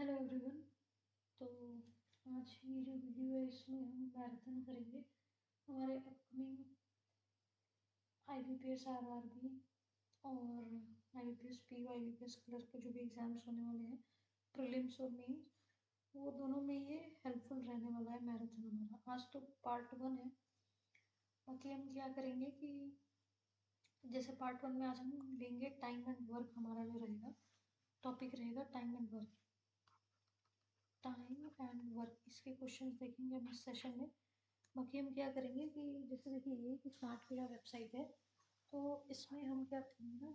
Hello everyone. तो आज ये जो वीडियो है इसमें हम मैराथन करेंगे हमारे अपकमिंग IBPS RRB और IBPS पी IBPS क्लर्क के जो भी एग्जाम्स होने वाले हैं, प्रीलिम्स और मेंस, वो दोनों में ये हेल्पफुल रहने वाला है मैराथन हमारा। आज तो पार्ट 1 है। बाकी हम क्या करेंगे कि जैसे पार्ट 1 में आज हम लेंगे टाइम एंड वर्क, हमारा जो रहेगा टॉपिक रहेगा time and work. Time and work इसके क्वेश्चंस देखेंगे हम इस सेशन में। बाकी हम क्या करेंगे कि जैसे देखिए ये कि स्मार्ट पीड़ा वेबसाइट है, तो इसमें हम क्या करेंगे ना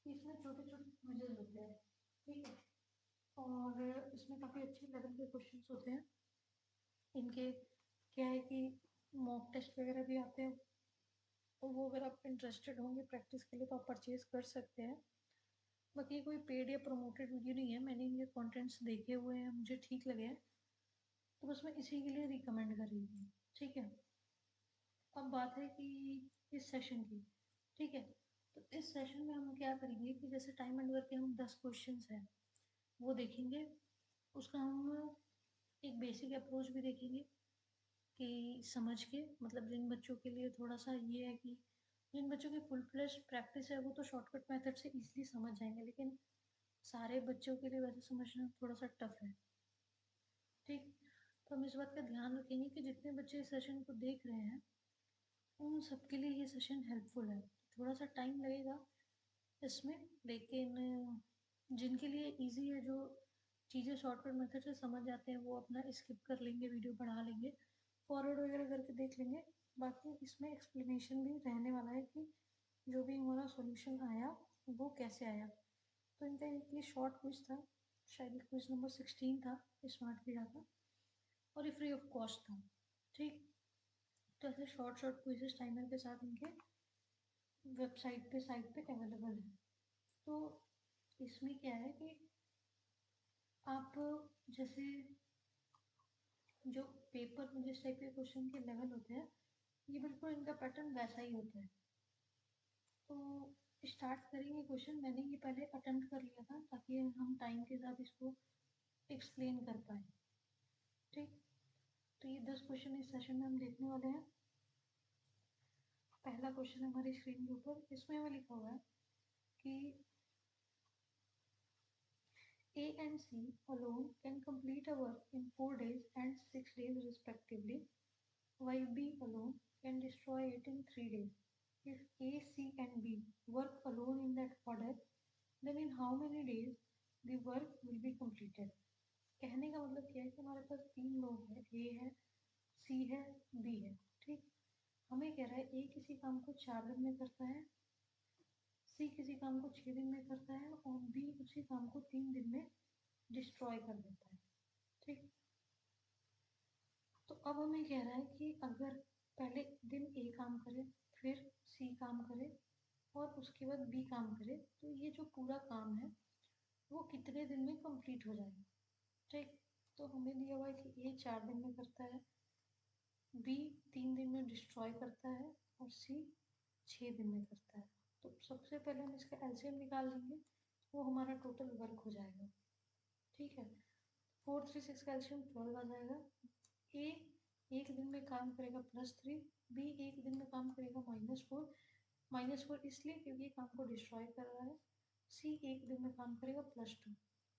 कि इसमें छोटे छोटे क्विजेज होते हैं, ठीक है, और इसमें काफ़ी अच्छे लेवल के क्वेश्चंस होते हैं। इनके क्या है कि मॉक टेस्ट वगैरह भी आते हैं, तो वो अगर आप इंटरेस्टेड होंगे प्रैक्टिस के लिए तो आप परचेज कर सकते हैं। बाकी कोई पेड या प्रमोटेड वीडियो नहीं है, मैंने इनके कंटेंट्स देखे हुए हैं, मुझे ठीक लगे हैं, तो बस मैं इसी के लिए रिकमेंड कर रही हूँ, ठीक है। अब बात है कि इस सेशन की, ठीक है, तो इस सेशन में हम क्या करेंगे कि जैसे टाइम एंड वर्क के हम 10 क्वेश्चंस हैं वो देखेंगे। उसका हम एक बेसिक अप्रोच भी देखेंगे कि समझ के, मतलब जिन बच्चों के लिए थोड़ा सा ये है कि जिन बच्चों की फुल फ्लेज प्रैक्टिस है वो तो शॉर्टकट मेथड से इजीली समझ जाएंगे, लेकिन सारे बच्चों के लिए वैसे समझना थोड़ा सा टफ है, ठीक। तो हम इस बात का ध्यान रखेंगे कि जितने बच्चे इस सेशन को देख रहे हैं उन सबके लिए ये सेशन हेल्पफुल है। थोड़ा सा टाइम लगेगा इसमें, लेकिन जिनके लिए इजी है, जो चीज़ें शॉर्टकट मेथड से समझ जाते हैं, वो अपना स्किप कर लेंगे, वीडियो बढ़ा लेंगे, फॉरवर्ड वगैरह करके देख लेंगे। बाकी इसमें एक्सप्लेनेशन भी रहने वाला है कि जो भी हमारा सॉल्यूशन आया वो कैसे आया। तो इनका एक ये शॉर्ट क्विज था, शायद क्विज नंबर 16 था स्मार्ट पीड़ा का, और ये फ्री ऑफ कॉस्ट था, ठीक। तो ऐसे शॉर्ट शॉर्ट क्विजेस टाइमर के साथ इनके वेबसाइट पे साइट पे अवेलेबल है। तो इसमें क्या है कि आप जैसे जो पेपर में जिस टाइप के क्वेश्चन के लेवल होते हैं, ये बिल्कुल इनका पैटर्न वैसा ही होता है। तो स्टार्ट करेंगे क्वेश्चन, मैंने ये पहले अटेम्प्ट कर लिया था ताकि हम टाइम के साथ इसको एक्सप्लेन कर पाए, ठीक। तो ये 10 क्वेश्चन इस सेशन में हम देखने वाले हैं। पहला क्वेश्चन हमारी स्क्रीन के ऊपर, इसमें हमें लिखा हुआ है कि A and C alone can complete a work in 4 days and 6 days respectively, while B alone can destroy it in 3 days. If A, C and B work alone in that order, then in how many days the work will be completed? कहने का मतलब क्या है कि हमारे पास 3 लोग हैं, A है, C है, B है, ठीक। हमें कह रहा है A किसी काम को 4 दिन में करता है, C किसी काम को 6 दिन में करता है और B उसी काम को 3 दिन में डिस्ट्रॉय कर देता है, ठीक। तो अब हमें कह रहा है कि अगर पहले दिन ए काम करे, फिर सी काम करे और उसके बाद बी काम करे, तो ये जो पूरा काम है वो कितने दिन में कंप्लीट हो जाएगा, ठीक। तो हमें दिया हुआ है कि ए 4 दिन में करता है, बी 3 दिन में डिस्ट्रॉय करता है और सी 6 दिन में करता है। तो सबसे पहले हम इसका एलसीएम निकाल लेंगे, वो हमारा टोटल वर्क हो जाएगा, ठीक है। 4 3 6 का एलसीएम 12 आ जाएगा। ए एक दिन में काम करेगा +3, बी एक दिन में काम करेगा -4, -4 इसलिए क्योंकि काम को डिस्ट्रॉय कर रहा है, सी एक दिन में काम करेगा +2।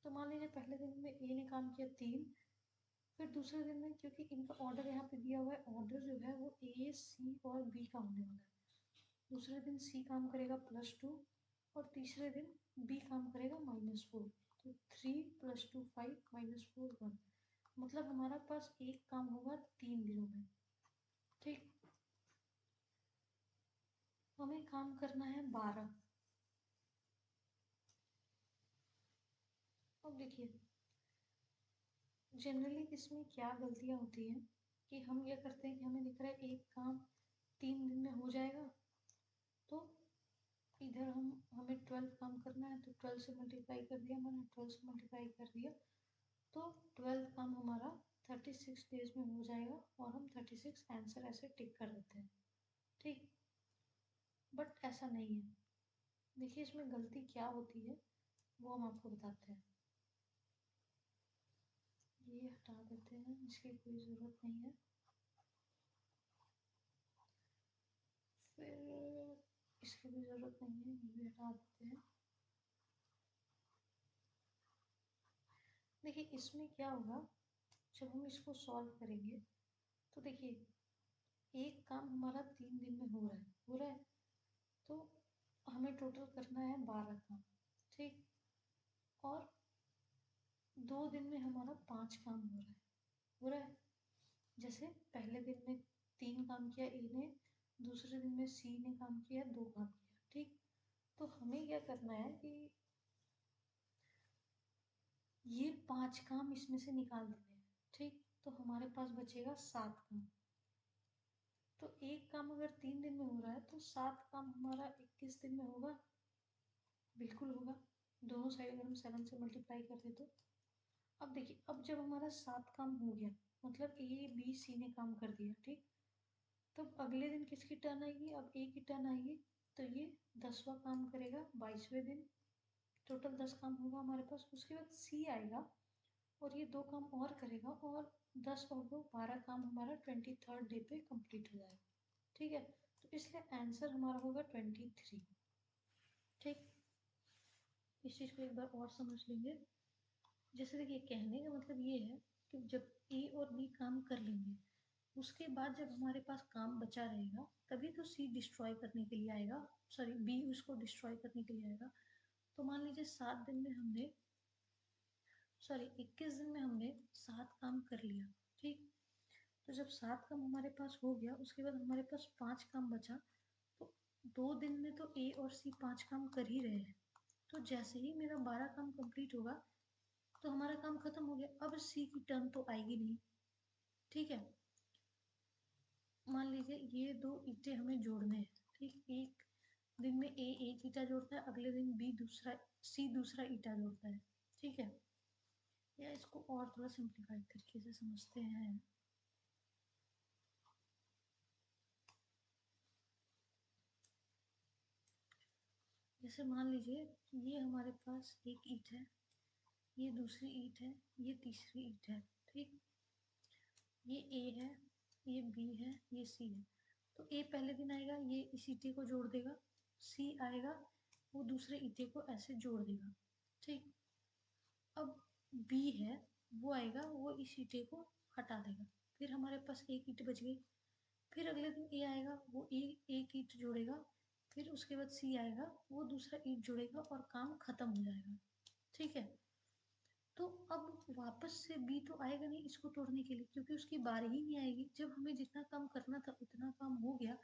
तो मान लीजिए पहले दिन में ए ने काम किया 3, फिर दूसरे दिन में क्योंकि इनका ऑर्डर यहाँ पे दिया हुआ है, ऑर्डर जो है वो ए सी और बी का होने वाला है, दूसरे दिन सी काम करेगा +2 और तीसरे दिन बी काम करेगा -4। तो 3 + 2 5 -4 1, मतलब हमारा पास एक काम होगा 3 दिनों में, ठीक। हमें काम करना है 12। अब देखिए जनरली इसमें क्या गलतियाँ होती हैं कि हम ये करते हैं कि हमें दिख रहा है एक काम 3 दिन में हो जाएगा, तो इधर हमें 12 काम करना है, तो 12 से मल्टीप्लाई कर दिया, मैंने 12 से मल्टीप्लाई कर दिया, तो 12 काम हमारा 36 डेज में हो जाएगा और हम 36 आंसर ऐसे टिक कर देते हैं, ठीक। बट ऐसा नहीं है। देखिए इसमें गलती क्या होती है वो हम आपको बताते हैं। ये हटा देते हैं, इसकी कोई ज़रूरत नहीं है। फिर इसकी भी ज़रूरत नहीं है, ये भी हटा देते हैं। देखिए इसमें क्या होगा, जब हम इसको सॉल्व करेंगे तो देखिए एक काम हमारा 3 दिन में हो रहा है, तो हमें टोटल करना है 12 काम, ठीक। और 2 दिन में हमारा 5 काम हो रहा है। जैसे पहले दिन में 3 काम किया ए ने, दूसरे दिन में सी ने काम किया, 2 काम किया, ठीक। तो हमें क्या करना है कि ये 5 काम इसमें से निकाल देने हैं, ठीक। तो हमारे पास बचेगा 7 काम। तो एक काम अगर 3 दिन में हो रहा है तो 7 काम हमारा 21 दिन में होगा, बिल्कुल होगा। दोनों साइड अगर हम 7 से मल्टीप्लाई कर दे तो अब देखिए, अब जब हमारा 7 काम हो गया, मतलब ए बी सी ने काम कर दिया, ठीक। तब अगले दिन किसकी टर्न आएगी, अब ए की टर्न आएगी, तो ये 10वां काम करेगा 22वें दिन। टोटल 10 काम होगा हमारे पास। उसके बाद सी आएगा और ये 2 काम और करेगा, और 10 और 2 12 काम हमारा 23rd डे पे कंप्लीट हो जाएगा, ठीक है। तो इसलिए आंसर हमारा होगा 23, ठीक। इस चीज़ को एक बार और समझ लेंगे। जैसे देखिए कहने का मतलब ये है कि जब ए और बी काम कर लेंगे, उसके बाद जब हमारे पास काम बचा रहेगा, तभी तो सी डिस्ट्रॉय करने के लिए आएगा, सॉरी बी उसको डिस्ट्रॉय करने के लिए आएगा। तो मान लीजिए 7 दिन में हमने, सॉरी 21 दिन में हमने 7 काम कर लिया, ठीक। तो जब 7 काम हमारे पास हो गया, उसके बाद हमारे पास 5 काम बचा। तो 2 दिन में तो ए और सी 5 काम कर ही रहे हैं। तो जैसे ही मेरा 12 काम कंप्लीट होगा तो हमारा काम खत्म हो गया। अब सी की टर्न तो आएगी नहीं, ठीक है। मान लीजिए ये 2 ईंटें हमें जोड़ने हैं, ठीक। एक दिन में ए एक ईंटा जोड़ता है, अगले दिन बी दूसरा, सी दूसरा ईंटा जोड़ता है, ठीक है। या इसको और थोड़ा सिंप्लीफाइड तरीके से समझते हैं। जैसे मान लीजिए ये हमारे पास एक ईंट है, ये दूसरी ईंट है, ये तीसरी ईंट है, ठीक। ये ए है, ये बी है, ये सी है। तो ए पहले दिन आएगा, ये इस ईंटे को जोड़ देगा। सी आएगा, वो दूसरे ईंटे को ऐसे जोड़ देगा, ठीक। अब बी है, वो आएगा, वो इस ईंटे को हटा देगा। फिर हमारे पास एक ईंट बच गई। फिर अगले दिन ए आएगा, वो एक ईंट जोड़ेगा। फिर उसके बाद सी आएगा, वो दूसरा ईंट जोड़ेगा और काम खत्म हो जाएगा, ठीक है। तो अब वापस से बी तो आएगा नहीं इसको तोड़ने के लिए, क्योंकि उसकी बारी ही नहीं आएगी। जब हमें जितना काम करना था उतना काम हो गया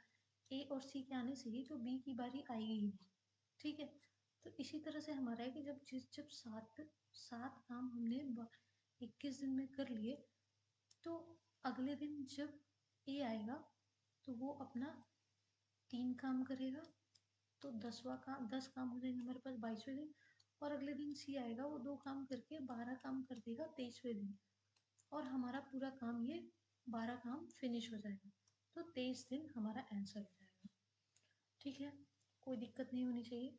ए और सी के आने से ही, तो बी की बारी आएगी ही नहीं, ठीक है। तो इसी तरह से हमारा है कि जब सात सात काम हमने 21 दिन में कर लिए, तो अगले दिन जब ए आएगा तो वो अपना 3 काम करेगा, तो 10 काम हो जाएंगे हमारे पास 22वें दिन। और अगले दिन सी आएगा, वो 2 काम करके 12 काम कर देगा 23वें दिन, और हमारा पूरा काम ये 12 काम फिनिश हो जाएगा। तो 23 दिन हमारा आंसर हो जाएगा, ठीक है। कोई दिक्कत नहीं होनी चाहिए।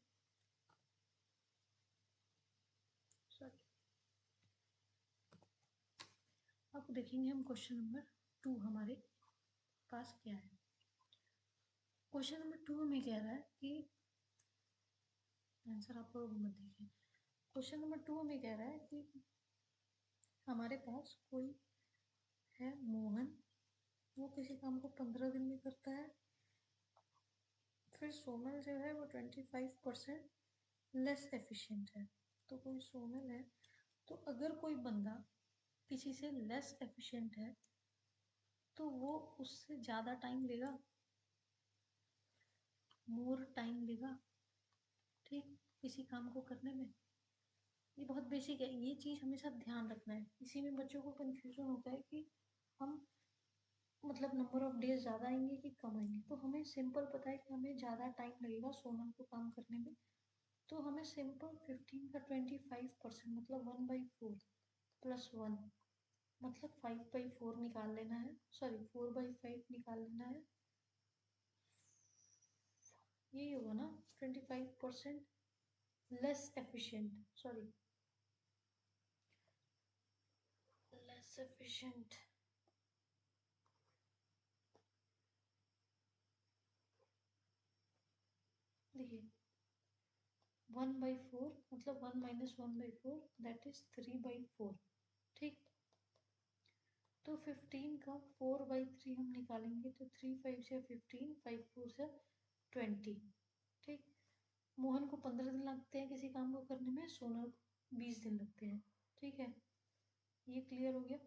सॉरी, अब देखेंगे हम क्वेश्चन नंबर 2 हमारे पास क्या है। क्वेश्चन नंबर 2 में कह रहा है कि आंसर आप लोग मत देखिए। क्वेश्चन नंबर 2 में कह रहा है कि हमारे पास कोई है मोहन, वो किसी काम को 15 दिन में करता है। फिर सोनल जो है वो 25% लेस एफिशिएंट है। तो कोई सोनल है, तो अगर कोई बंदा किसी से लेस एफिशिएंट है तो वो उससे ज़्यादा टाइम लेगा, मोर टाइम लेगा, ठीक, किसी काम को करने में। ये बहुत बेसिक है, ये चीज़ हमेशा ध्यान रखना है। इसी में बच्चों को कंफ्यूजन होता है कि हम मतलब नंबर ऑफ डेज ज़्यादा आएंगे कि कम आएंगे। तो हमें सिंपल पता है कि हमें ज़्यादा टाइम लगेगा सोनल को काम करने में। तो हमें सिंपल 15 का 25% मतलब 1/4 +1 मतलब 5/4 निकाल लेना है, सॉरी 4/5 निकाल लेना है। यही होगा ना, 25% less efficient, sorry less sufficient. देखिए 1/4 मतलब 1 माइनस 1/4 दैट इज 3/4। ठीक, तो 15 का 4/3 हम निकालेंगे तो 3 5 से 15, 5 4 से 20। ठीक, मोहन को 15 दिन लगते हैं किसी काम को करने में, सोनल को 20 दिन लगते हैं। ठीक है, ये क्लियर हो गया।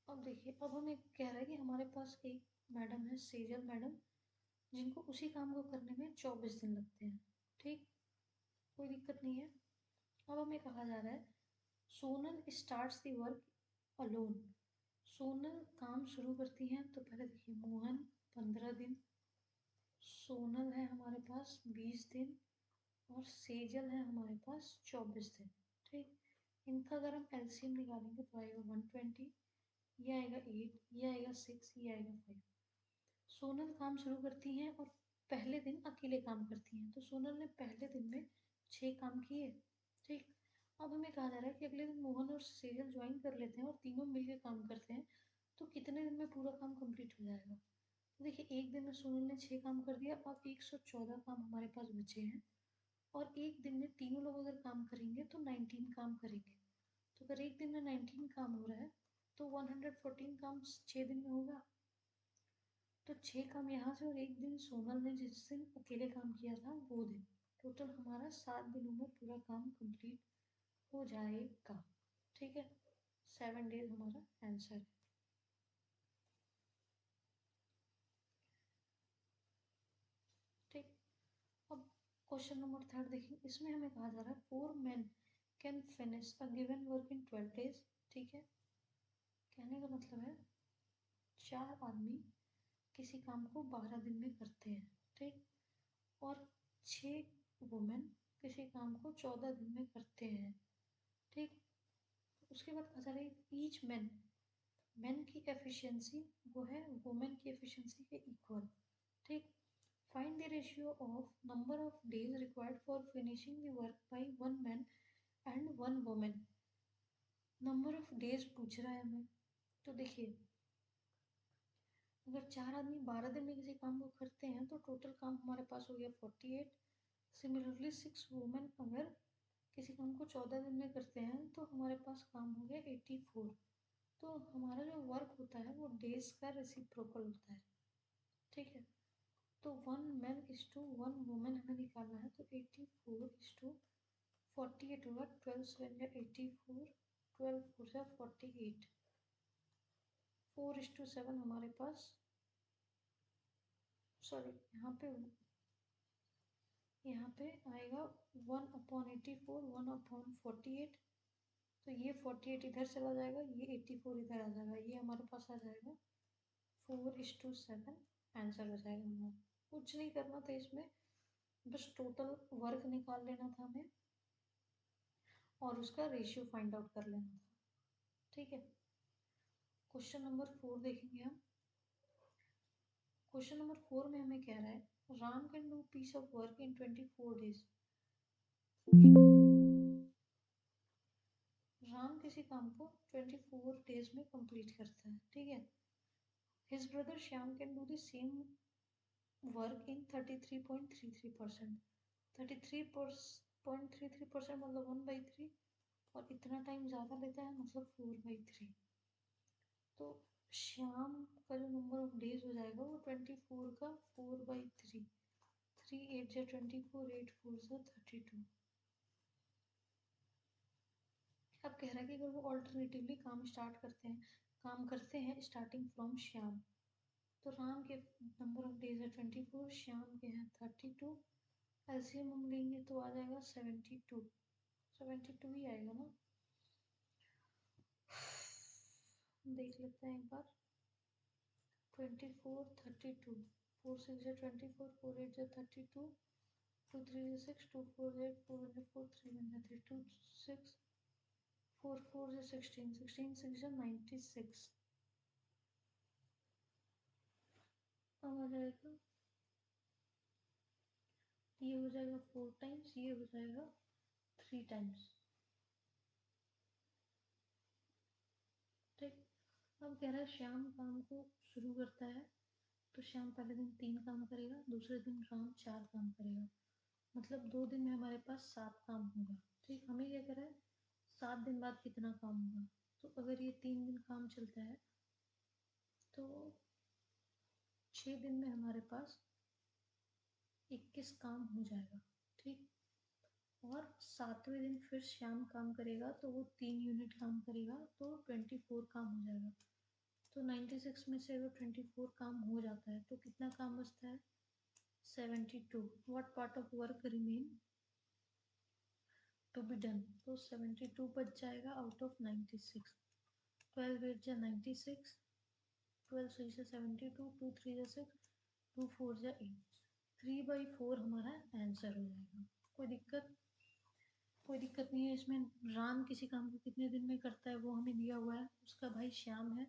अब देखिए, अब हमें कह रहा है कि हमारे पास एक मैडम है, सेजल मैडम, जिनको उसी काम को करने में 24 दिन लगते हैं। ठीक, कोई दिक्कत नहीं है। अब हमें कहा जा रहा है Sonal starts the work alone. Sonal काम शुरू करती हैं तो पहले देखिए मोहन 15 दिन, सोनल है हमारे पास 20 दिन और सेजल है हमारे पास 24 दिन। ठीक, इनका अगर हम एलसीएम निकालेंगे तो आएगा 120, ये आएगा 8, ये आएगा 6, ये आएगा 5। सोनल काम शुरू करती हैं और पहले दिन अकेले काम करती हैं, तो सोनल ने पहले दिन में 6 काम किए। ठीक, अब हमें कहा जा रहा है कि अगले दिन मोहन और सेजल ज्वाइन कर लेते हैं और तीनों मिलकर काम करते हैं तो कितने दिन में पूरा काम कंप्लीट हो जाएगा। तो देखिए एक दिन में सोनल ने 6 काम कर दिया, अब 114 काम हमारे पास बचे हैं और एक दिन में तीनों लोग अगर काम करेंगे तो 19 काम करेंगे। तो अगर एक दिन में 19 काम हो रहा है तो 114 काम 6 दिन में होगा। तो 6 काम यहाँ से और एक दिन सोनल ने जिस दिन अकेले काम किया था वो दिन, टोटल हमारा 7 दिनों में पूरा काम कंप्लीट हो जाएगा। ठीक है, 7 डेज हमारा आंसर है। ठीक, अब क्वेश्चन नंबर 3 देखिए, इसमें हमें कहा जा रहा है 4 men can finish a given work in 12 days। ठीक है, कहने का मतलब है 4 आदमी किसी काम को 12 दिन में करते हैं। ठीक, और 6 वुमेन किसी काम को 14 दिन में करते हैं। ठीक, उसके बाद कहा जा रहा है ईच मैन की एफिशिएंसी वो है वुमेन की एफिशिएंसी के इक्वल। ठीक, find the ratio of number of days required for finishing the work by 1 man and 1 women. Number of days पूछ रहा है हमें, तो देखिए अगर 4 आदमी 12 दिन में किसी काम को करते हैं तो टोटल काम हमारे पास हो गया 48। सिमिलरली 6 वुमेन अगर किसी काम को 14 दिन में करते हैं तो हमारे पास काम हो गया 84। तो हमारा जो वर्क होता है वो डेज का रेसिप्रोकल होता है। ठीक है, तो 1 मैन इज टू 1 वुमेन हमें निकालना है, तो 84 इज टू 48 होगा। 12 7 या 84, 12 4 से 48, 4:7 हमारे पास, सॉरी यहाँ पे आएगा 1/84, 1/48। तो ये 48 इधर चला जाएगा, ये 84 इधर आ जाएगा, ये हमारे पास आ जाएगा 4:7 आंसर हो जाएगा हमारा। कुछ नहीं करना था इसमें, बस टोटल वर्क निकाल लेना था हमें और उसका रेशियो फाइंड आउट कर लेना था। ठीक है, क्वेश्चन नंबर 4 देखेंगे हम। क्वेश्चन नंबर 4 में हमें कह रहा है Ram can do piece of work in 24 days। Ram किसी काम को 24 डेज में कंप्लीट करता है। ठीक है, his brother Shyam can do the same work in 33.33%। 33.33% मतलब 1/3, और इतना टाइम ज़्यादा लेता है मतलब 4/3। तो श्याम का जो नंबर ऑफ डेज हो जाएगा वो 24 का 4/3, 3 8 जा 24, 8 4 जा 32। अब कह रहा है कि अगर वो ऑल्टरनेटिवली काम करते हैं स्टार्टिंग फ्रॉम श्याम, तो राम के नंबर ऑफ डेज है 24, श्याम के हैं 32। एलसीएम हम लेंगे तो आ जाएगा 72, 72 ही आएगा ना। देख लेते हैं एक बार, 24 32, 4 6 जा 24, 4 8 जा 32, 2 3 जा 6, 2 4 8, 4 1 जा 4, 3 1 जा 3, 2 6, 4 4 जा 16, 16 6 जा 96। अब आ जाएगा, ये हो जाएगा 4 टाइम्स, ये हो जाएगा 3 टाइम्स। अब कह रहा है श्याम काम को शुरू करता है, तो श्याम पहले दिन 3 काम करेगा, दूसरे दिन राम 4 काम करेगा, मतलब 2 दिन में हमारे पास 7 काम होगा। ठीक, हमें क्या कह रहा है 7 दिन बाद कितना काम होगा। तो अगर ये 3 दिन काम चलता है तो 6 दिन में हमारे पास 21 काम हो जाएगा। ठीक, और 7वें दिन फिर श्याम काम करेगा तो वो 3 यूनिट काम करेगा तो 24 काम हो जाएगा। तो 96 में से अगर 24 काम हो जाता है तो कितना काम बचता है 72। What part of work remain to be done, तो 72 बच जाएगा आउट ऑफ 96। 12 8 जा 96, 12 6 जा 72, 2 3 जा 6, 2 4 जा 8, 3/4 हमारा आंसर हो जाएगा। कोई दिक्कत नहीं है इसमें। राम किसी काम को कितने दिन में करता है वो हमें दिया हुआ है, उसका भाई श्याम है,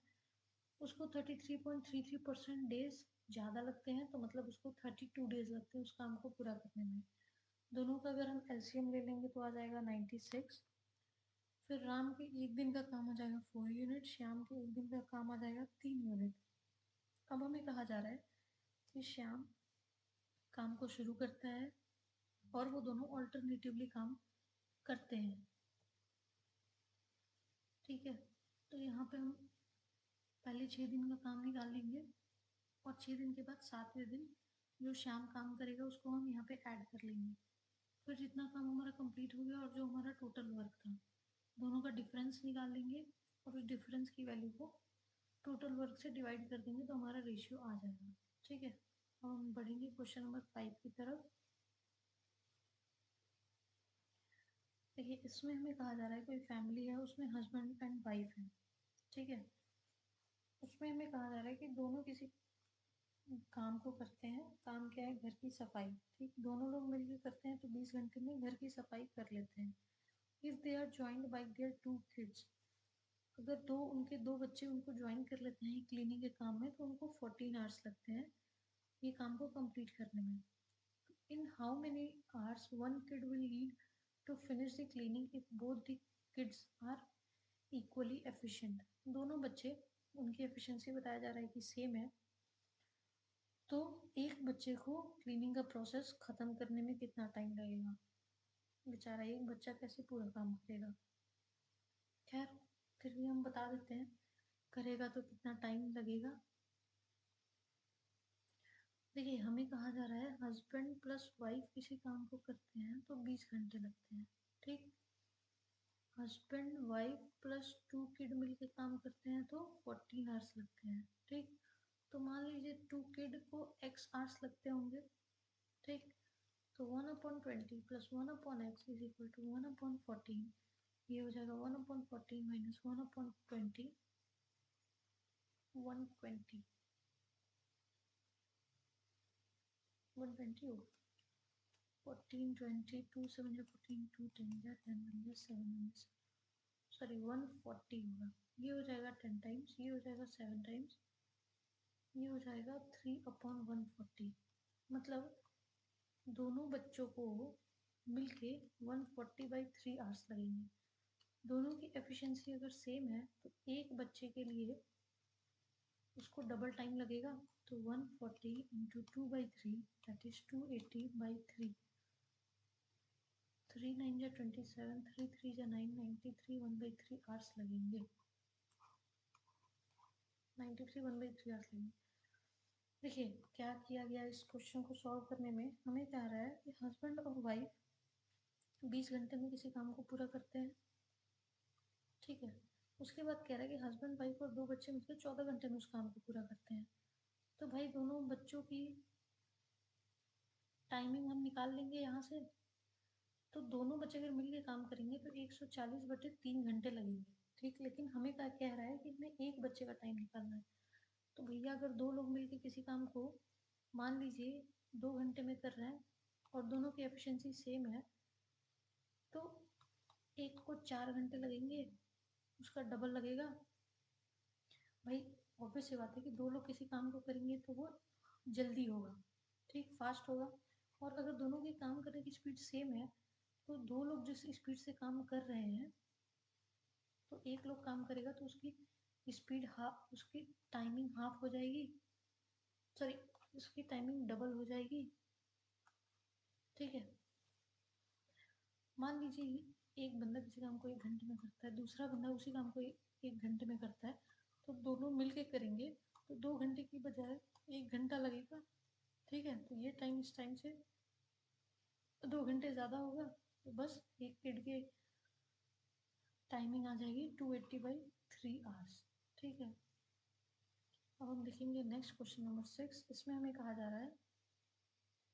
उसको 33.33% डेज ज़्यादा लगते हैं, तो मतलब उसको 32 डेज लगते हैं उस काम को पूरा करने में। दोनों का अगर हम एलसीएम ले लेंगे तो आ जाएगा 96। फिर राम के एक दिन का काम आ जाएगा 4 यूनिट, श्याम के एक दिन का काम आ जाएगा 3 यूनिट। अब हमें कहा जा रहा है कि श्याम काम को शुरू करता है और वो दोनों ऑल्टरनेटिवली काम करते हैं। ठीक है, तो यहाँ पे हम पहले 6 दिन का काम निकाल लेंगे और 6 दिन के बाद 7वें दिन जो श्याम काम करेगा उसको हम यहाँ पे ऐड कर लेंगे। फिर जितना काम हमारा कंप्लीट हो गया और जो हमारा टोटल वर्क था दोनों का डिफरेंस निकाल लेंगे और उस डिफरेंस की वैल्यू को टोटल वर्क से डिवाइड कर देंगे तो हमारा रेशियो आ जाएगा। ठीक है, अब हम बढ़ेंगे क्वेश्चन नंबर 5 की तरफ। देखिए इसमें हमें कहा जा रहा है कोई फैमिली है उसमें हस्बैंड एंड वाइफ है। ठीक है, उसमें हमें कहा जा रहा है कि दोनों किसी काम को करते हैं। काम क्या है, घर की सफाई। ठीक, दोनों लोग मिलकर करते हैं तो 20 घंटे में घर की सफाई कर लेते हैं। If they are joined by their 2 kids, अगर उनके दो बच्चे उनको ज्वाइन कर लेते हैं क्लीनिंग के काम में तो उनको 14 आवर्स लगते हैं ये काम को कंप्लीट करने में। In how many hours one kid will need to finish the cleaning if both the kids are equally efficient. दोनों बच्चे, उनकी एफिशिएंसी बताया जा रहा है कि सेम है, तो एक बच्चे को क्लीनिंग का प्रोसेस ख़त्म करने में कितना टाइम लगेगा। बेचारा एक बच्चा कैसे पूरा काम करेगा। खैर फिर भी हम बता देते हैं करेगा तो कितना टाइम लगेगा। देखिए हमें कहा जा रहा है हस्बैंड प्लस वाइफ किसी काम को करते हैं तो 20 घंटे लगते हैं। ठीक, हस्बैंड वाइफ प्लस 2 किड मिलके काम करते हैं तो 14 आवर्स लगते हैं। ठीक, तो मान लीजिए 2 किड को x आवर्स लगते होंगे। ठीक, तो 1/20 plus 1/x is equal to 1/14। ये हो जाएगा 1/14 माइनस 1/20, 120 120 होगा। 14 20 2 7 या 14 2 10 या 10 या 7 सॉरी 140 होगा। ये हो जाएगा 10 टाइम्स, ये हो जाएगा 7 टाइम्स, ये हो जाएगा 3/140। मतलब दोनों बच्चों को मिलके 140/3 आवर्स लगेंगे। दोनों की एफिशिएंसी अगर सेम है तो एक बच्चे के लिए उसको डबल टाइम लगेगा, तो 140 इंटू 2/3 दैट इज 280/3। 3 9 जा 27, 3 3 जा 9, 93 1/3 आवर्स लगेंगे। 93 1/3 आवर्स लगेंगे। देखिए क्या किया गया इस क्वेश्चन को सॉल्व करने में। हमें कह रहा है कि हस्बैंड और वाइफ 20 घंटे में किसी काम को पूरा करते हैं। ठीक है, उसके बाद कह रहा है कि हस्बैंड वाइफ और 2 बच्चे मिलकर 14 घंटे में उस काम को पूरा करते हैं। तो भाई दोनों बच्चों की टाइमिंग हम निकाल लेंगे यहाँ से। तो दोनों बच्चे अगर मिलकर काम करेंगे तो 140/3 घंटे लगेंगे। ठीक, लेकिन हमें क्या कह रहा है कि हमें एक बच्चे का टाइम निकालना है। तो भैया अगर 2 लोग मिलकर किसी काम को मान लीजिए 2 घंटे में कर रहे हैं और दोनों की एफिशिएंसी सेम है तो एक को 4 घंटे लगेंगे, उसका डबल लगेगा। भाई ऑब्वियस सी बात है कि 2 लोग किसी काम को करेंगे तो वो जल्दी होगा। ठीक, फास्ट होगा। और अगर दोनों की काम करने की स्पीड सेम है तो 2 लोग जिस स्पीड से काम कर रहे हैं तो एक लोग काम करेगा तो उसकी स्पीड हाफ, उसकी टाइमिंग हाफ हो जाएगी, सॉरी उसकी टाइमिंग डबल हो जाएगी। ठीक है, मान लीजिए एक बंदा किसी काम को 1 घंटे में करता है, दूसरा बंदा उसी काम को 1 घंटे में करता है, तो दोनों मिलके करेंगे तो 2 घंटे की बजाय 1 घंटा लगेगा। ठीक है, तो ये टाइम इस टाइम से 2 घंटे ज़्यादा होगा, तो बस एक पीरियड की टाइमिंग आ जाएगी 280/3 आवर्स। ठीक है, अब हम देखेंगे नेक्स्ट क्वेश्चन नंबर 6। इसमें हमें कहा जा रहा है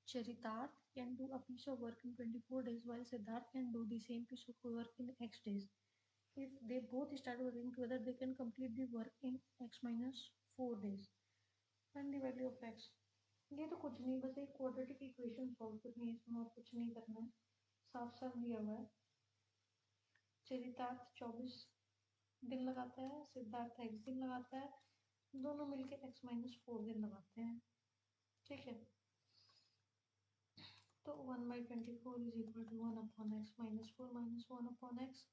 Charitarth can do a piece of work in 24 days while Siddharth can do the same piece of work in X days. If they both start working together, they can complete the work in X minus 4 days. Find the value of X. ये तो कुछ नहीं, बस एक quadratic equation solve करनी है, इसमें और कुछ नहीं करना है, साफ साफ दिया हुआ है। चरितार्थ 24 दिन लगाता है, सिद्धार्थ x दिन लगाता है, दोनों मिलके x माइनस 4 दिन लगाते हैं। ठीक है, तो 1/24 is equal to 1/x minus 4 minus 1/x,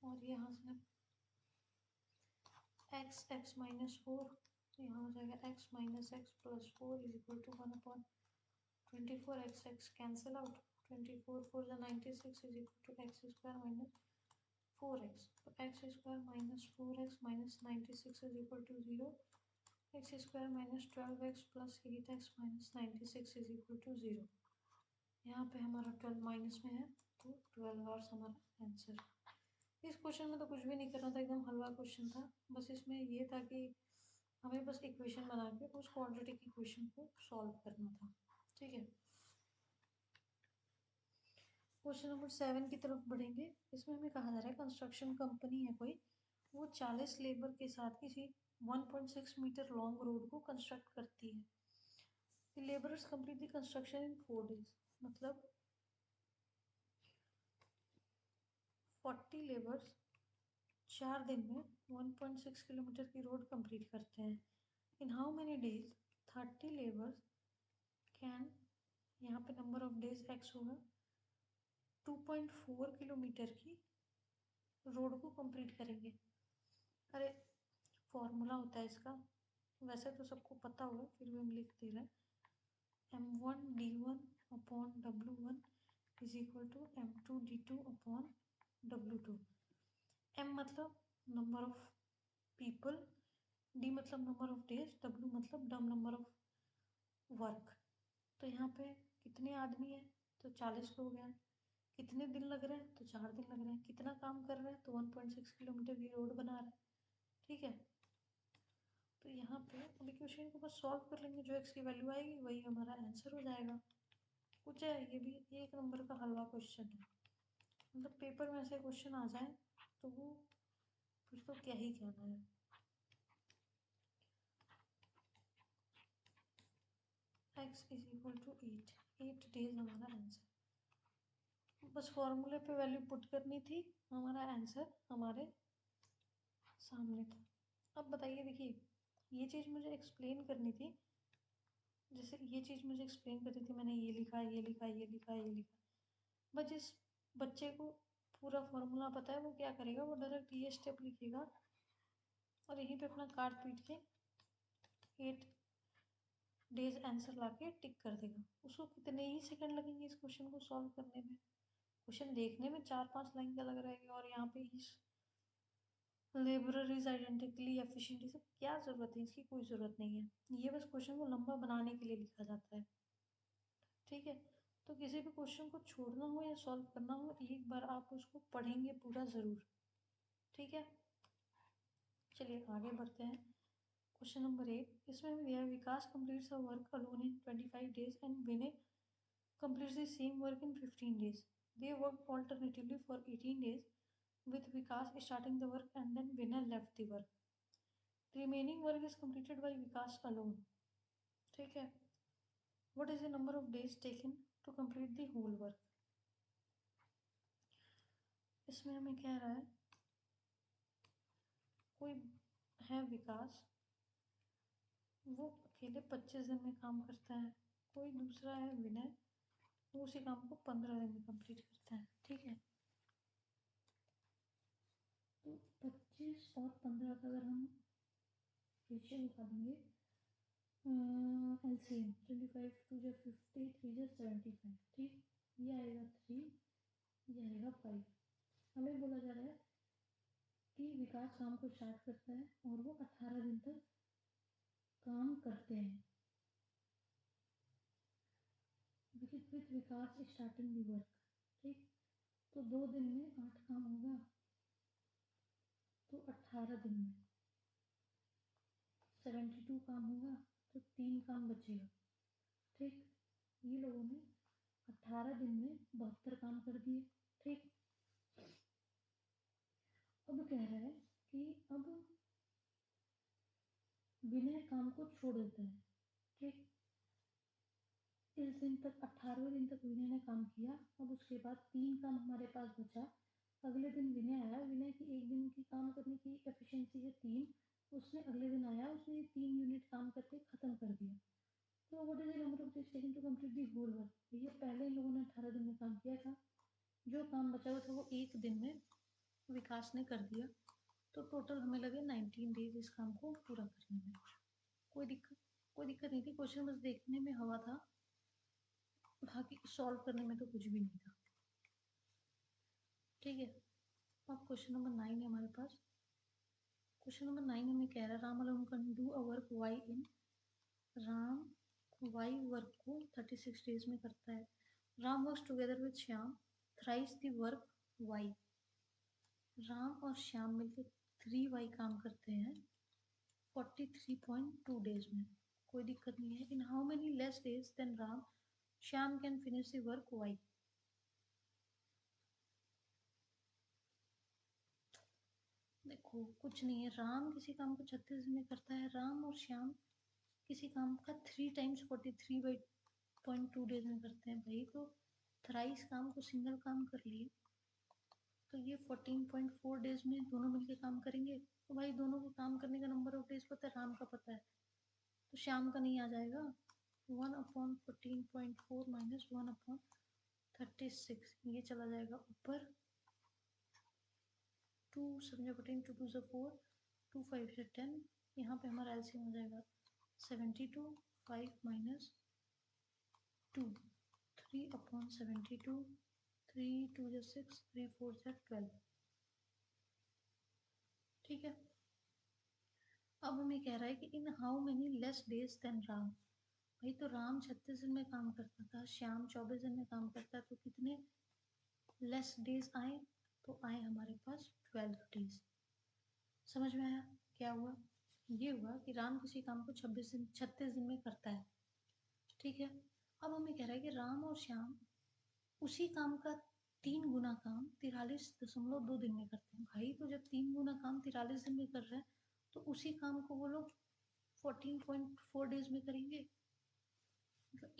और यहाँ से x माइनस 4, यहाँ हो जाएगा x minus x plus 4 is equal to 1/24। x cancel out, 24 4 जा 96 is equal to x square minus 4x, तो x square minus 4x minus 96 is equal to 0, x square minus 12x plus 8x minus 96 is equal to 0। यहाँ पे हमारा 12 minus में है, तो 12 hours हमारा answer. इस क्वेश्चन में तो कुछ भी नहीं करना था, एकदम हलवा क्वेश्चन था। बस इसमें ये था कि हमें बस इक्वेशन बना के उस क्वाड्रेटिक इक्वेशन को सॉल्व करना था। ठीक है, क्वेश्चन नंबर 7 की तरफ बढ़ेंगे। इसमें हमें कहा जा रहा है कंस्ट्रक्शन कंपनी है कोई, वो 40 लेबर के साथ किसी 1.6 मीटर लॉन्ग रोड को कंस्ट्रक्ट करती है। The laborers complete the construction in 4 days, मतलब 40 लेबर्स 4 दिन में 1.6 किलोमीटर की रोड कंप्लीट करते हैं। इन how many days 30 labours can, यहाँ पे नंबर ऑफ डेज x होगा, 2.4 किलोमीटर की रोड को कंप्लीट करेंगे। अरे फॉर्मूला होता है इसका, वैसे तो सबको पता होगा, फिर भी हम लिख दे रहे हैं। m1 d1 upon w1 is equal to m2 d2 upon w2। m मतलब नंबर ऑफ पीपल, d मतलब नंबर ऑफ डेज, w मतलब नंबर ऑफ वर्क। तो यहाँ पे कितने आदमी हैं, तो 40 लोग हैं। कितने दिन लग रहे हैं, तो 4 दिन लग रहे हैं। कितना काम कर रहे हैं, तो 1.6 किलोमीटर की रोड बना रहे हैं। ठीक है, तो यहाँ पे अब इक्वेशन को बस सॉल्व कर लेंगे, जो x की वैल्यू आएगी वही हमारा आंसर हो जाएगा। कुछ है, ये भी 1 नंबर का हलवा क्वेश्चन है, मतलब पेपर में ऐसे क्वेश्चन आ जाए तो वो फिर तो क्या ही कहना है। x is equal to 8 days हमारा आंसर। बस फॉर्मूले पे वैल्यू पुट करनी थी, हमारा आंसर हमारे सामने था। अब बताइए, देखिए ये चीज़ मुझे एक्सप्लेन करनी थी, जैसे ये चीज़ मुझे एक्सप्लेन करनी थी, मैंने ये लिखा ये लिखा ये लिखा ये लिखा, बट जिस बच्चे को पूरा फॉर्मूला पता है वो क्या करेगा, वो डायरेक्ट ये स्टेप लिखेगा और यहीं पे अपना काट पीट के 8 डेज आंसर ला के टिक कर देगा। उसको कितने ही सेकंड लगेंगे इस क्वेश्चन को सॉल्व करने में। क्वेश्चन देखने में 4-5 लाइन का लग रहा है, और यहाँ पे इस लेबरर इज आइडेंटिकली एफिशिएंट, सब क्या ज़रूरत है, इसकी कोई ज़रूरत नहीं है। ये बस क्वेश्चन को लंबा बनाने के लिए लिखा जाता है। ठीक है, तो किसी भी क्वेश्चन को छोड़ना हो या सॉल्व करना हो, एक बार आप उसको पढ़ेंगे पूरा ज़रूर। ठीक है, चलिए आगे बढ़ते हैं। क्वेश्चन नंबर 8, इसमें हमें दिया है Vikas completes a work alone in 25 days and Vinay completes the same work in 15 days. They worked alternatively for 18 days, with Vikas starting the work and then Vinay left the work. The remaining work is completed by Vikas alone. ठीक है, what is the number of days taken to complete the whole work? इसमें हमें कह रहा है कोई है विकास, वो अकेले 25 दिन में काम करता है। कोई दूसरा है विनय, वो उसी काम को 15 दिन में कंप्लीट करता है। ठीक है, तो 25 और 15 का अगर हम रेशियो निकालेंगे, एलसीएम 25 2 जा 50 3 जा 75, ठीक, ये आएगा 3, ये आएगा 5। हमें बोला जा रहा है कि विकास काम को स्टार्ट करता है और वो 18 दिन तक काम करते हैं। With Vikas starting the work, ठीक, तो 2 दिन में 8 काम होगा, तो 18 दिन में 72 काम होगा, तो 3 काम बचेगा, ठीक। ये लोगों ने 18 दिन में 72 काम कर दिए, ठीक। अब कह रहा है कि अब विनय काम को छोड़ देता है, ठीक। इस दिन तक 18वें दिन तक विनय ने काम किया। अब उसके बाद 3 काम हमारे पास बचा। अगले दिन विनय आया, विनय की एक दिन की काम करने की एफिशिएंसी है 3, उसने अगले दिन आया, उसने 3 यूनिट काम करके खत्म कर दिया। तो what is the number of days taken to complete the whole work? ये पहले इन लोगों ने 18 दिन में काम किया था, जो काम बचा हुआ था वो एक दिन में विकास ने कर दिया, तो टोटल हमें लगे 19 डेज इस काम को पूरा करने में। कोई दिक्कत नहीं थी, क्वेश्चन बस देखने में हवा था, बाकी सॉल्व करने में तो कुछ भी नहीं था, ठीक है। अब क्वेश्चन नंबर 9 है हमारे पास। क्वेश्चन नंबर 9 हमें कह रहा है Ram alone can do a work Y in, Ram Y work को 36 डेज में करता है। Ram works together with Shyam thrice the work Y. Ram और श्याम मिलकर 3y काम करते हैं 43.2 डेज में। कोई दिक्कत नहीं है। In how many less days than Ram Shyam can finish the work Y. देखो कुछ नहीं है, राम किसी काम को 36 दिन में करता है, राम और श्याम किसी काम का 3 टाइम्स 43.2 डेज में करते हैं भाई, तो थ्राइस काम को सिंगल काम कर लिए, तो ये 14.4 डेज में दोनों मिलके काम करेंगे। तो भाई दोनों को काम करने का नंबर ऑफ डेज पता है, राम का पता है, तो श्याम का नहीं आ जाएगा। 1/14.4 माइनस 1/36, ये चला जाएगा ऊपर। 2 7 14 2 2 से 4, 2 5 से 10, यहाँ पे हमारा एलसीएम हो जाएगा 72, 5 माइनस 2, 3/72, 3 2 से 6, 3 4 से 12, ठीक है। अब हमें कह रहा है कि in how many less days than Ram. भाई तो राम 36 दिन में काम करता था, श्याम 24 दिन में काम करता है, तो कितने लेस डेज आए? तो आए हमारे पास 12 डेज। समझ में आया क्या हुआ? ये हुआ कि राम किसी काम को 36 दिन में करता है, ठीक है। अब हमें कह रहा है कि राम और श्याम उसी काम का 3 गुना काम 43.2 दिन में करते हैं। भाई तो जब 3 गुना काम 43 दिन में कर रहे हैं, तो उसी काम को वो लोग 14.4 डेज में करेंगे।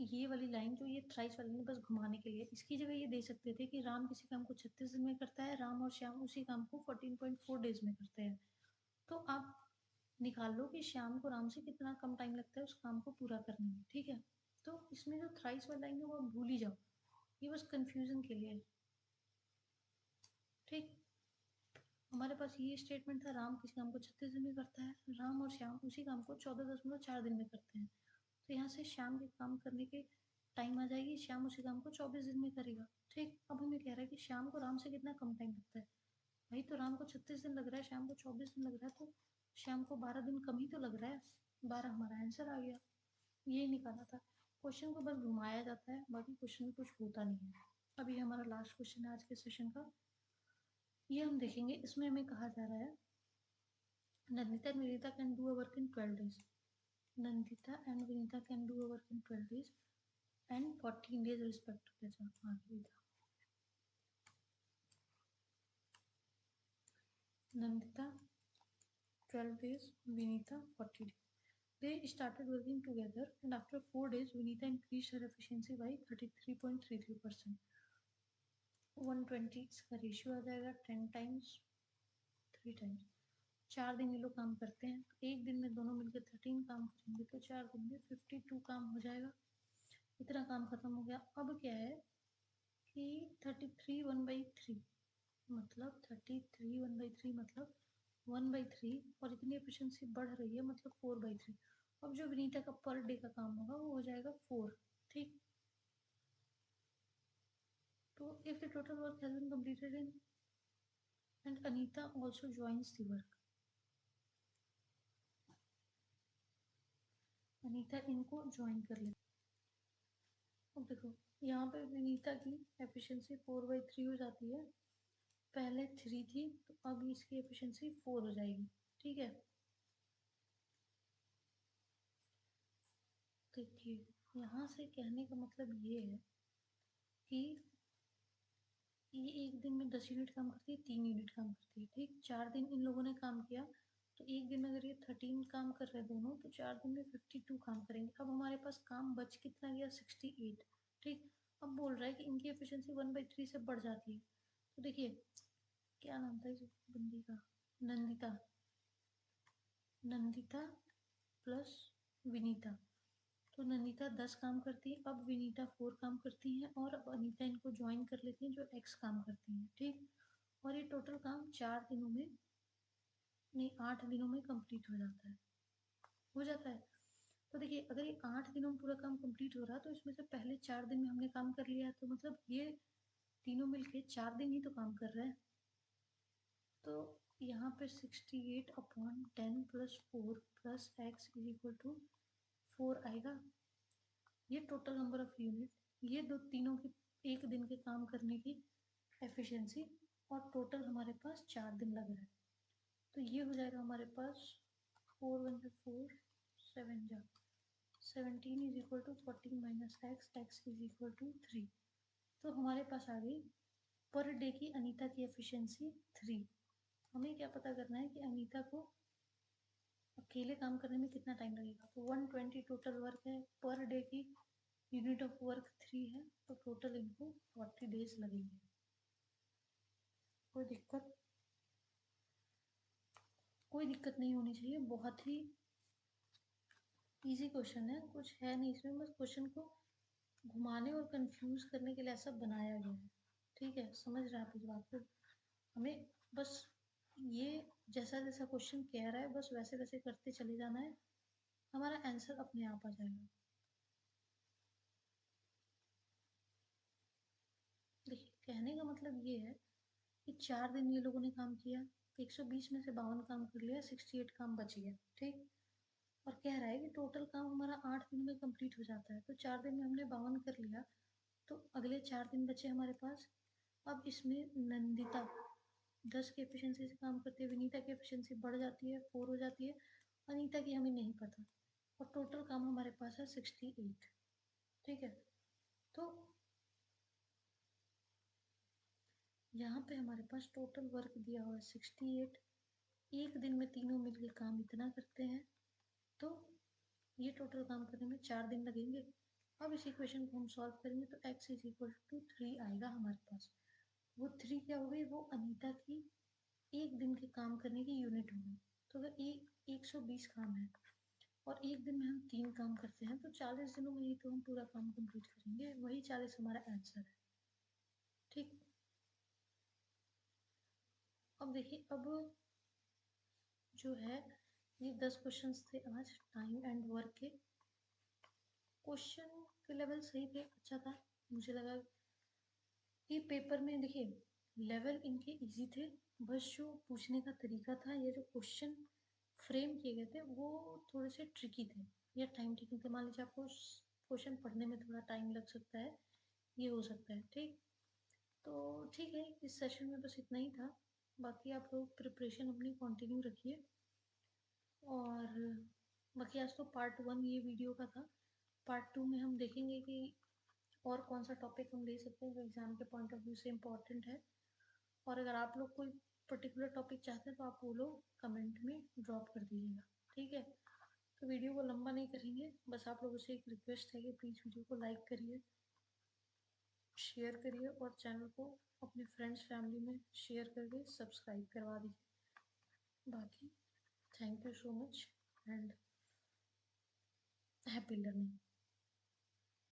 ये वाली लाइन जो ये थ्राइस वाली ने बस घुमाने के लिए, इसकी जगह ये दे सकते थे कि राम किसी काम को 36 दिन में करता है, राम और श्याम उसी काम को 14.4 डेज में करते हैं। तो आप निकाल लो कि श्याम को राम से कितना कम टाइम लगता है उस काम को पूरा करने में, ठीक है। तो इसमें जो थ्राइस वाली लाइन है वो भूल ही जाओ, ये बस कंफ्यूजन के लिए, ठीक। हमारे पास ये स्टेटमेंट था, राम किसी काम को 36 दिन में करता है, राम और श्याम उसी काम को 14.4 दिन में करते हैं। तो यहाँ से श्याम के काम करने के टाइम आ जाएगी, श्याम उसी काम को 24 दिन में करेगा, ठीक। अब हमें कह रहा है कि श्याम को राम से कितना कम टाइम लगता है। भाई तो राम को 36 दिन लग रहा है, श्याम को 24 दिन लग रहा है, तो श्याम को 12 दिन कम ही तो लग रहा है। 12 हमारा आंसर आ गया, ये निकाला था। क्वेश्चन को बस घुमाया जाता है, बाकी क्वेश्चन में कुछ होता नहीं है। अभी हमारा लास्ट क्वेश्चन है आज के सेशन का, ये हम देखेंगे। इसमें हमें कहा जा रहा है Nandita and Vinita can do a work in 12 days. Nandita and Vinita can do a work in 12 days and 14 days respectively. अच्छा आगे था, Nandita 12 days, Vinita 40 days. They started working together and after 4 days, Vinita increased her efficiency by 33.33%. 120 इसका ratio आ जाएगा 10 times 3 times. 4 दिन ये लोग काम करते हैं, तो एक दिन में दोनों मिलकर 13 काम करेंगे, तो 4 दिन में 52 काम हो जाएगा। इतना काम खत्म हो गया। अब क्या है कि 33 1/3 मतलब 33 1/3 मतलब 1/3 और इतनी एफिशिएंसी बढ़ रही है मतलब 4/3। अब जो विनीता का पर डे का काम होगा वो हो जाएगा 4। ठीक, तो if the total work has been completed in and Anita also joins the work, Anita इनको ज्वाइन कर ले। अब देखो यहाँ पे विनीता की एफिशिएंसी 4/3 हो जाती है, पहले 3 थी तो अब इसकी एफिशिएंसी 4 हो जाएगी। ठीक है, देखिए यहाँ से कहने का मतलब ये है कि ये एक दिन में 10 यूनिट काम करती है, 3 यूनिट काम करती है। ठीक, 4 दिन इन लोगों ने काम किया तो एक दिन में अगर ये 13 काम कर रहे हैं दोनों तो 4 दिन में 52 काम करेंगे। अब हमारे पास काम बच कितना गया, 68। ठीक, अब बोल रहा है कि इनकी एफिशिएंसी 1/3 से बढ़ जाती है। तो देखिए क्या नाम था इस बंदी का, नंदिता, नंदिता प्लस विनीता। तो नंदिता 10 काम करती है, अब विनीता 4 काम करती हैं और अब अनीता इनको ज्वाइन कर लेती हैं जो x काम करती हैं। ठीक, और ये टोटल काम 4 दिनों में, नहीं 8 दिनों में कंप्लीट हो जाता है, हो जाता है। तो देखिए अगर ये 8 दिनों में पूरा काम कंप्लीट हो रहा है तो इसमें से पहले 4 दिन में हमने काम कर लिया है, तो मतलब ये तीनों मिलके 4 दिन ही तो काम कर रहे हैं। तो यहाँ पे 68/10 + 4 + x = 4 आएगा। ये टोटल नंबर ऑफ यूनिट, ये दो तीनों की एक दिन के काम करने की एफिशिएंसी, और टोटल हमारे पास 4 दिन लग रहा है। तो ये हो जाएगा हमारे पास 4 1 4 7 जा 17 = 14 - x, x = 3। तो हमारे पास आ गई पर डे की अनीता की एफिशिएंसी 3। हमें क्या पता करना है कि अनीता को अकेले काम करने में कितना टाइम लगेगा। तो 120 टोटल वर्क है, पर डे की यूनिट ऑफ वर्क 3 है, तो टोटल इनको 40 डेज लगेंगे। कोई दिक्कत, कोई दिक्कत नहीं होनी चाहिए, बहुत ही इजी क्वेश्चन है, कुछ है नहीं इसमें, बस क्वेश्चन को घुमाने और कंफ्यूज करने के लिए ऐसा बनाया गया है। ठीक है, समझ रहे हैं आप इस बात को। हमें बस ये जैसा जैसा क्वेश्चन कह रहा है बस वैसे वैसे करते चले जाना है, हमारा आंसर अपने आप आ जाएगा। देखिए कहने का मतलब ये है कि 4 दिन ये लोगों ने काम किया, 120 में से 52 काम कर लिया, 68 काम बच गया। ठीक, और कह रहा है कि टोटल काम हमारा 8 दिन में कंप्लीट हो जाता है, तो 4 दिन में हमने 52 कर लिया, तो अगले 4 दिन बचे हमारे पास। अब इसमें नंदिता 10 की एफिशिएंसी से काम करती है, विनीता की एफिशिएंसी बढ़ जाती है, 4 हो जाती है, अनीता की हमें नहीं पता, और टोटल काम हमारे पास है 68। ठीक है, तो यहाँ पे हमारे पास टोटल वर्क दिया हुआ है 68, एक दिन में तीनों मिलकर काम इतना करते हैं, तो ये टोटल काम करने में 4 दिन लगेंगे। अब इस इक्वेशन को हम सॉल्व करेंगे तो x = 3 आएगा हमारे पास। वो 3 क्या हो गई, वो अनीता की एक दिन के काम करने की यूनिट हो गई। तो अगर 120 काम है और एक दिन में हम 3 काम करते हैं तो 40 दिनों में ही तो हम पूरा काम कंप्लीट करेंगे, वही 40 हमारा आंसर है। ठीक, अब देखिए, अब जो है ये 10 क्वेश्चंस थे आज टाइम एंड वर्क के। क्वेश्चन के लेवल सही थे, अच्छा था, मुझे लगा कि पेपर में देखिए लेवल इनके इजी थे, बस जो पूछने का तरीका था या जो क्वेश्चन फ्रेम किए गए थे वो थोड़े से ट्रिकी थे या टाइम टेकिंग थे। मान लीजिए आपको क्वेश्चन पढ़ने में थोड़ा टाइम लग सकता है, ये हो सकता है। ठीक, तो ठीक है, इस सेशन में बस इतना ही था, बाकी आप लोग प्रिपरेशन अपनी कंटिन्यू रखिए। और बाकी आज तो पार्ट 1 ये वीडियो का था, पार्ट 2 में हम देखेंगे कि और कौन सा टॉपिक हम ले सकते हैं जो एग्ज़ाम के पॉइंट ऑफ व्यू से इम्पोर्टेंट है। और अगर आप लोग कोई पर्टिकुलर टॉपिक चाहते हैं तो आप वो लोग कमेंट में ड्रॉप कर दीजिएगा। ठीक है, तो वीडियो को लंबा नहीं करेंगे, बस आप लोगों से एक रिक्वेस्ट है कि प्लीज़ वीडियो को लाइक करिए, शेयर करिए और चैनल को अपने फ्रेंड्स फैमिली में शेयर करके सब्सक्राइब करवा दीजिए। बाकी thank you so much and happy learning.